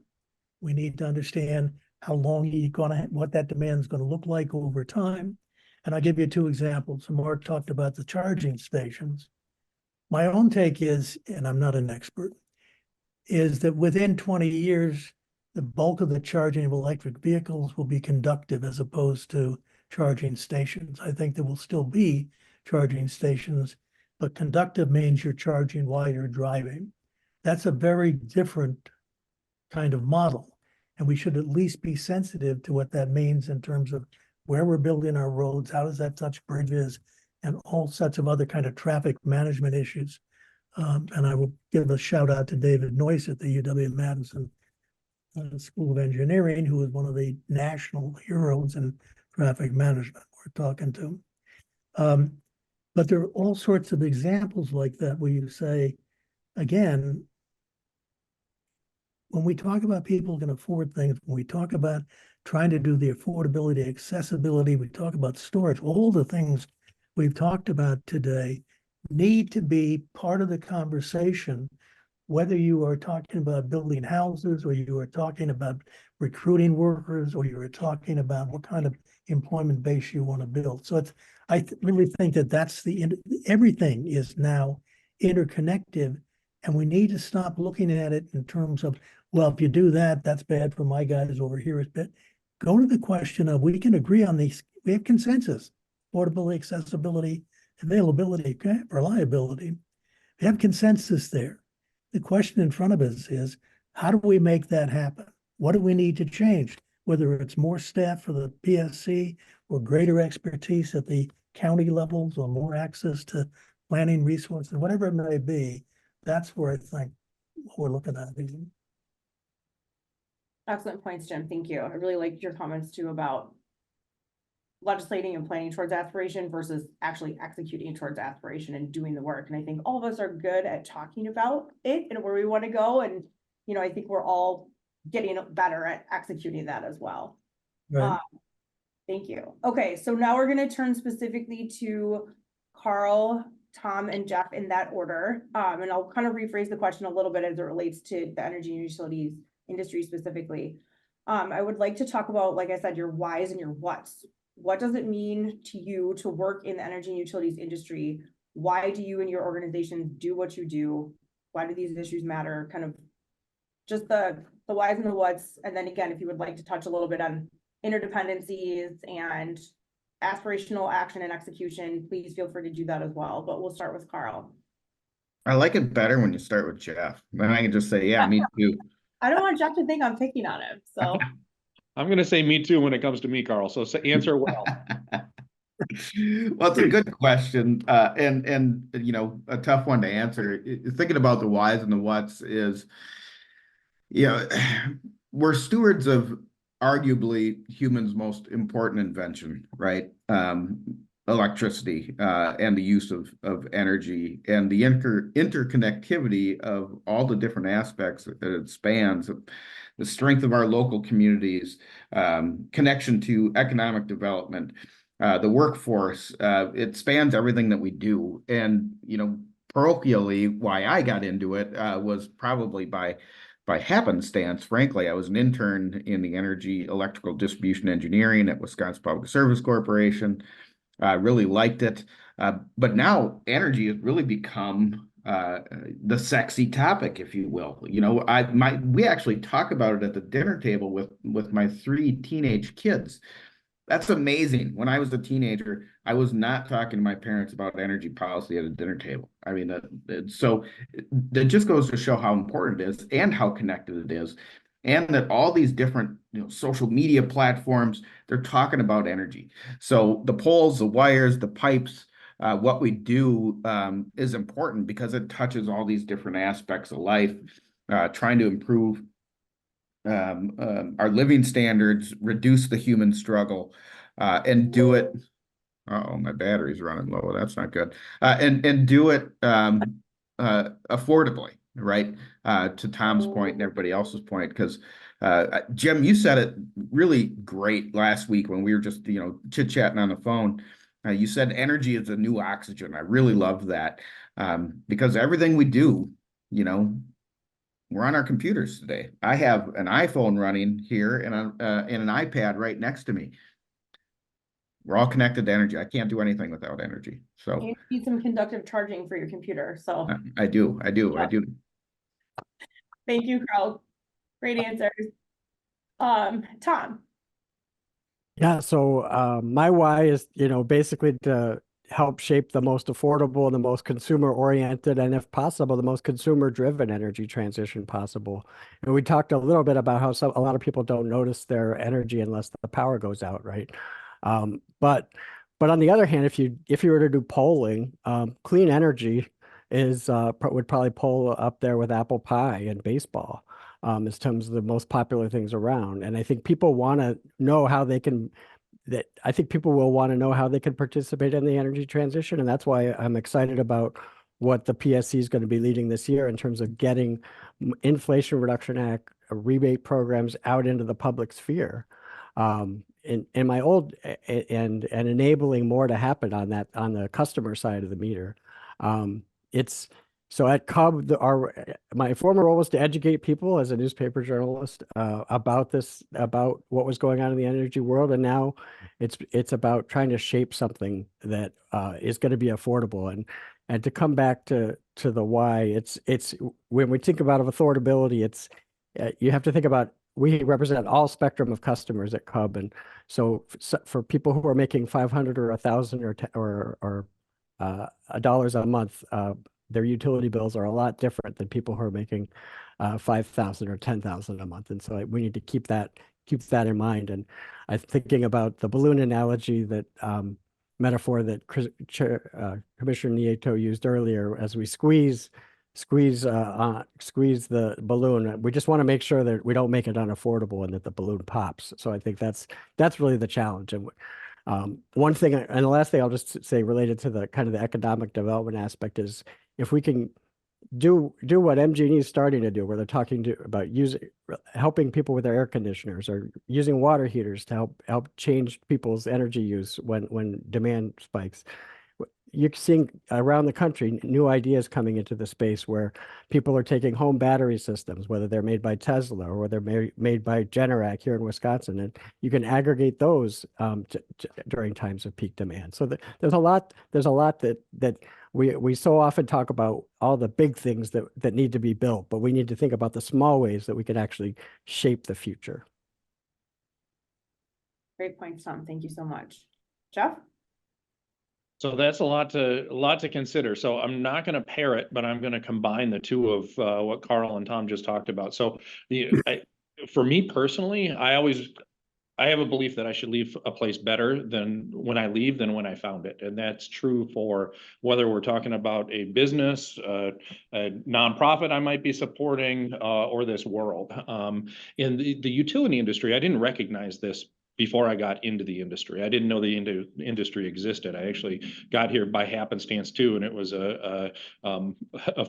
We need to understand how long what that demand is going to look like over time. And I'll give you 2 examples. Mark talked about the charging stations. My own take is, and I'm not an expert, is that within 20 years, the bulk of the charging of electric vehicles will be conductive as opposed to charging stations. I think there will still be charging stations, but conductive means you're charging while you're driving. That's a very different kind of model. And we should at least be sensitive to what that means in terms of where we're building our roads, how does that touch bridges, and all sorts of other kind of traffic management issues. And I will give a shout out to David Noyce at the UW-Madison School of Engineering, who is one of the national heroes in traffic management we're talking to. But there are all sorts of examples like that where you say, again, when we talk about people can afford things, when we talk about trying to do the affordability, accessibility, we talk about storage, all the things we've talked about today need to be part of the conversation, whether you are talking about building houses or you are talking about recruiting workers or you are talking about what kind of employment base you want to build. So really think that everything is now interconnected, and we need to stop looking at it in terms of, well, if you do that, that's bad for my guys over here. It's bad. Go to the question of, we can agree on these. We have consensus: affordability, accessibility, availability, okay, reliability. We have consensus there. The question in front of us is, how do we make that happen? What do we need to change? Whether it's more staff for the PSC or greater expertise at the county levels or more access to planning resources, whatever it may be, that's where I think we're looking at. Excellent points, Jim. Thank you. I really liked your comments too about legislating and planning towards aspiration versus actually executing towards aspiration and doing the work. And I think all of us are good at talking about it and where we want to go. And, you know, I think we're all getting better at executing that as well. Right. Thank you. Okay, so now we're going to turn specifically to Carl, Tom, and Jeff in that order. And I'll kind of rephrase the question a little bit as it relates to the energy and utilities industry specifically. I would like to talk about, like I said, your whys and your whats. What does it mean to you to work in the energy and utilities industry? Why do you and your organization do what you do? Why do these issues matter? Kind of just the whys and the whats. And then again, if you would like to touch a little bit on interdependencies and aspirational action and execution, please feel free to do that as well. But we'll start with Carl. I like it better when you start with Jeff. Then I can just say, yeah, me too. I don't want Jeff to think I'm picking on him. So I'm going to say me too when it comes to me, Carl. So answer well. Well, it's a good question, and you know, a tough one to answer. Thinking about the whys and the whats is, you know, we're stewards of arguably humans' most important invention, right? Electricity, and the use of energy and the interconnectivity of all the different aspects that it spans, the strength of our local communities, connection to economic development, the workforce. It spans everything that we do. And, you know, parochially, why I got into it was probably by happenstance. Frankly, I was an intern in the energy electrical distribution engineering at Wisconsin Public Service Corporation. I really liked it. But now energy has really become the sexy topic, if you will. You know, we actually talk about it at the dinner table with my 3 teenage kids. That's amazing. When I was a teenager, I was not talking to my parents about energy policy at a dinner table. I mean, so that just goes to show how important it is and how connected it is. And that all these different, you know, social media platforms, they're talking about energy. So the poles, the wires, the pipes, what we do is important because it touches all these different aspects of life, trying to improve our living standards, reduce the human struggle, and do it. Oh, my battery's running low. That's not good. And do it affordably, right? To Tom's point and everybody else's point, because Jim, you said it really great last week when we were just, you know, chit-chatting on the phone. You said energy is the new oxygen. I really loved that, because everything we do, you know, we're on our computers today. I have an iPhone running here and an iPad right next to me. We're all connected to energy. I can't do anything without energy. So you need some conductive charging for your computer. So I do. thank you, Carl. Great answers. Tom. Yeah, so my why is, you know, basically to help shape the most affordable and the most consumer oriented and, if possible, the most consumer driven energy transition possible. And we talked a little bit about how a lot of people don't notice their energy unless the power goes out, right? But on the other hand, if you were to do polling, clean energy would probably poll up there with apple pie and baseball. In terms of the most popular things around. And I think people want to know how they can, I think people will want to know how they can participate in the energy transition. And that's why I'm excited about what the PSC is going to be leading this year in terms of getting Inflation Reduction Act rebate programs out into the public sphere. In my old and enabling more to happen on that, on the customer side of the meter. It's so at Cub, my former role was to educate people as a newspaper journalist about this, about what was going on in the energy world, and now it's about trying to shape something that is going to be affordable. And to come back to the why, it's when we think about affordability, it's you have to think about, we represent all spectrum of customers at Cub, and so for people who are making 500 or 1,000 or dollars a month, their utility bills are a lot different than people who are making 5,000 or 10,000 a month, and so we need to keep that in mind. And I'm thinking about the balloon analogy, that metaphor that Commissioner Nieto used earlier. As we squeeze the balloon, we just want to make sure that we don't make it unaffordable and that the balloon pops. So I think that's really the challenge. And one thing, and the last thing I'll just say related to the kind of the economic development aspect, is if we can do what MG&E is starting to do, where they're talking about helping people with their air conditioners, or using water heaters to help change people's energy use when demand spikes. You're seeing around the country new ideas coming into the space where people are taking home battery systems, whether they're made by Tesla or whether they're made by Generac here in Wisconsin, and you can aggregate those during times of peak demand. So there's a lot that we so often talk about, all the big things that need to be built, but we need to think about the small ways that we can actually shape the future. Great points, Tom. Thank you so much. Jeff? So that's a lot to consider. So I'm not going to pair it, but I'm going to combine the two of what Carl and Tom just talked about. So for me personally, I have a belief that I should leave a place better than when I leave than when I found it. And that's true for whether we're talking about a business, a nonprofit I might be supporting, or this world. In the utility industry, I didn't recognize this before I got into the industry. I didn't know the industry existed. I actually got here by happenstance too, and it was a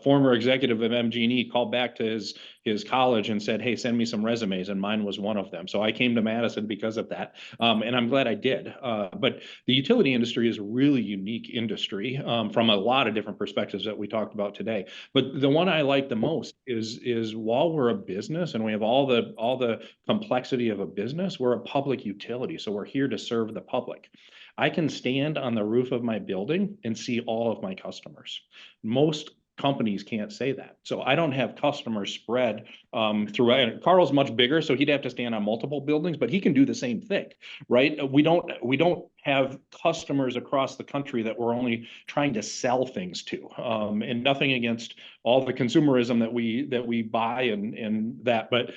former executive of MG&E called back to his college and said, "Hey, send me some resumes," and mine was one of them. So I came to Madison because of that, and I'm glad I did. But the utility industry is a really unique industry from a lot of different perspectives that we talked about today. But the one I like the most is while we're a business and we have all the complexity of a business, we're a public utility. So we're here to serve the public. I can stand on the roof of my building and see all of my customers. Most companies can't say that. So I don't have customers spread throughout. Carl's much bigger, so he'd have to stand on multiple buildings, but he can do the same thing, right? We don't have customers across the country that we're only trying to sell things to, and nothing against all the consumerism that we buy and that, but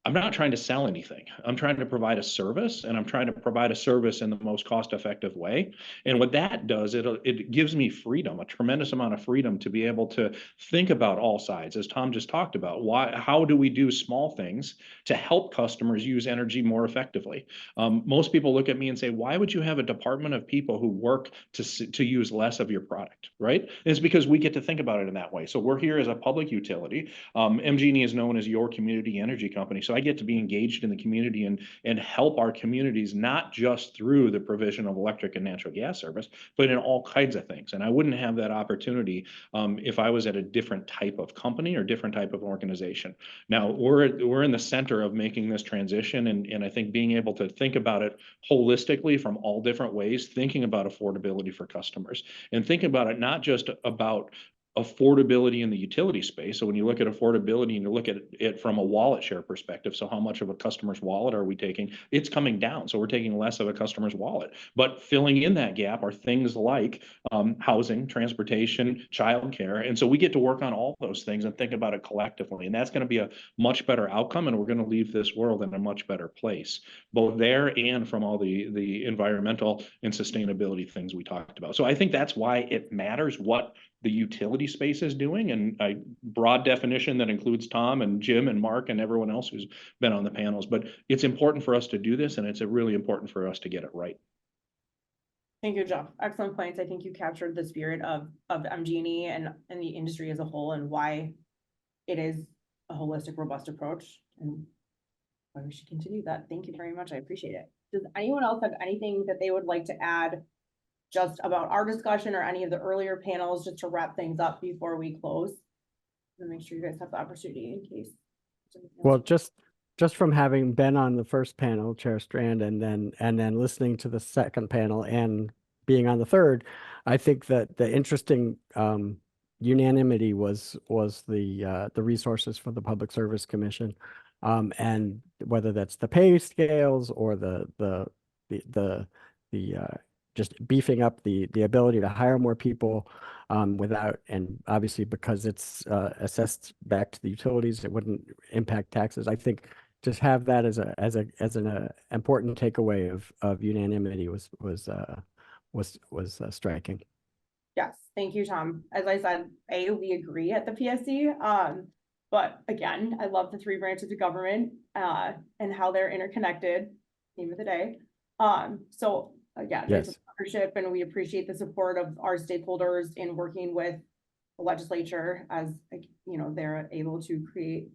I'm not trying to sell anything. I'm trying to provide a service, and I'm trying to provide a service in the most cost-effective way. And what that does, it gives me freedom, a tremendous amount of freedom to be able to think about all sides, as Tom just talked about. How do we do small things to help customers use energy more effectively? Most people look at me and say, "Why would you have a department of people who work to use less of your product?" Right? And it's because we get to think about it in that way. So we're here as a public utility. MG&E is known as your community energy company. So I get to be engaged in the community and help our communities, not just through the provision of electric and natural gas service, but in all kinds of things. And I wouldn't have that opportunity if I was at a different type of company or different type of organization. Now we're in the center of making this transition, and I think being able to think about it holistically from all different ways, thinking about affordability for customers, and thinking about it not just about affordability in the utility space. So when you look at affordability and you look at it from a wallet share perspective, so how much of a customer's wallet are we taking? It's coming down. So we're taking less of a customer's wallet, but filling in that gap are things like housing, transportation, childcare. And so we get to work on all those things and think about it collectively. And that's going to be a much better outcome. And we're going to leave this world in a much better place, both there and from all the environmental and sustainability things we talked about. So I think that's why it matters what the utility space is doing, and a broad definition that includes Tom and Jim and Mark and everyone else who's been on the panels. But it's important for us to do this, and it's really important for us to get it right. Thank you, Jeff. Excellent points. I think you captured the spirit of MG&E and the industry as a whole and why it is a holistic, robust approach and why we should continue that. Thank you very much. I appreciate it. Does anyone else have anything that they would like to add just about our discussion or any of the earlier panels, just to wrap things up before we close? And make sure you guys have the opportunity in case. Well, just from having been on the first panel, Chair Strand, and then listening to the second panel and being on the third, I think that the interesting unanimity was the resources for the Public Service Commission, and whether that's the pay scales or the just beefing up the ability to hire more people without, and obviously because it's assessed back to the utilities, it wouldn't impact taxes. I think just have that as an important takeaway of unanimity was striking. Yes, thank you, Tom. As I said, we agree at the PSC. But again, I love the three branches of government and how they're interconnected. Name of the day. So again, yes, it's a partnership, and we appreciate the support of our stakeholders in working with the legislature as they're able to create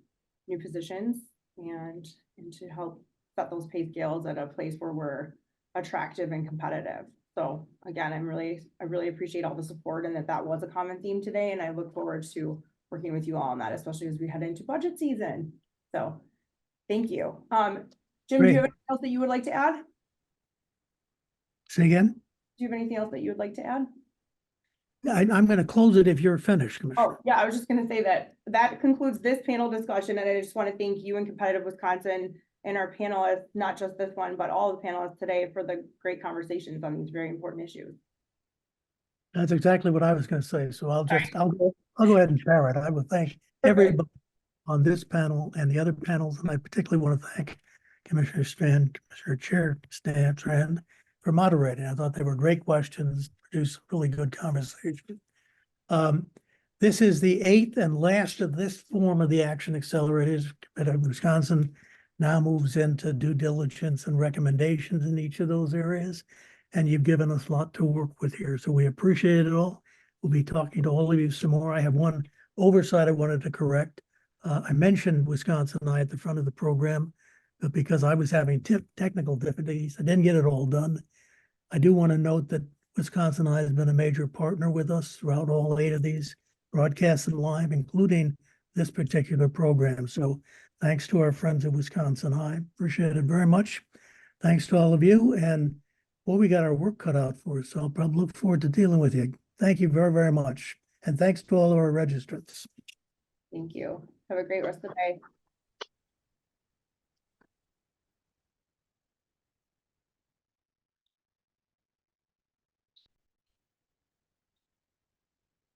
new positions and to help set those pay scales at a place where we're attractive and competitive. So again, I really appreciate all the support, and that was a common theme today, and I look forward to working with you all on that, especially as we head into budget season. So thank you. Jim, do you have anything else that you would like to add? Say again? Do you have anything else that you would like to add? I'm going to close it if you're finished, Commissioner. Oh, yeah, I was just going to say that concludes this panel discussion, and I just want to thank you and Competitive Wisconsin and our panelists, not just this one, but all the panelists today for the great conversations on these very important issues. That's exactly what I was going to say. So I'll go ahead and share it. I would thank everybody on this panel and the other panels, and I particularly want to thank Commissioner Strand, Commissioner Chair Strand, for moderating. I thought they were great questions, produced really good conversation. This is the 8th and last of this form of the Action Accelerators. Wisconsin now moves into due diligence and recommendations in each of those areas. And you've given us a lot to work with here. So we appreciate it all. We'll be talking to all of you some more. I have one oversight I wanted to correct. I mentioned Wisconsin and I at the front of the program, but because I was having technical difficulties, I didn't get it all done. I do want to note that Wisconsin and I has been a major partner with us throughout all 8 of these broadcasts and live, including this particular program. So thanks to our friends at Wisconsin I appreciate it very much. Thanks to all of you. And well, we got our work cut out for us, so I'll probably look forward to dealing with you. Thank you very, very much. And thanks to all of our registrants. Thank you. Have a great rest of the day.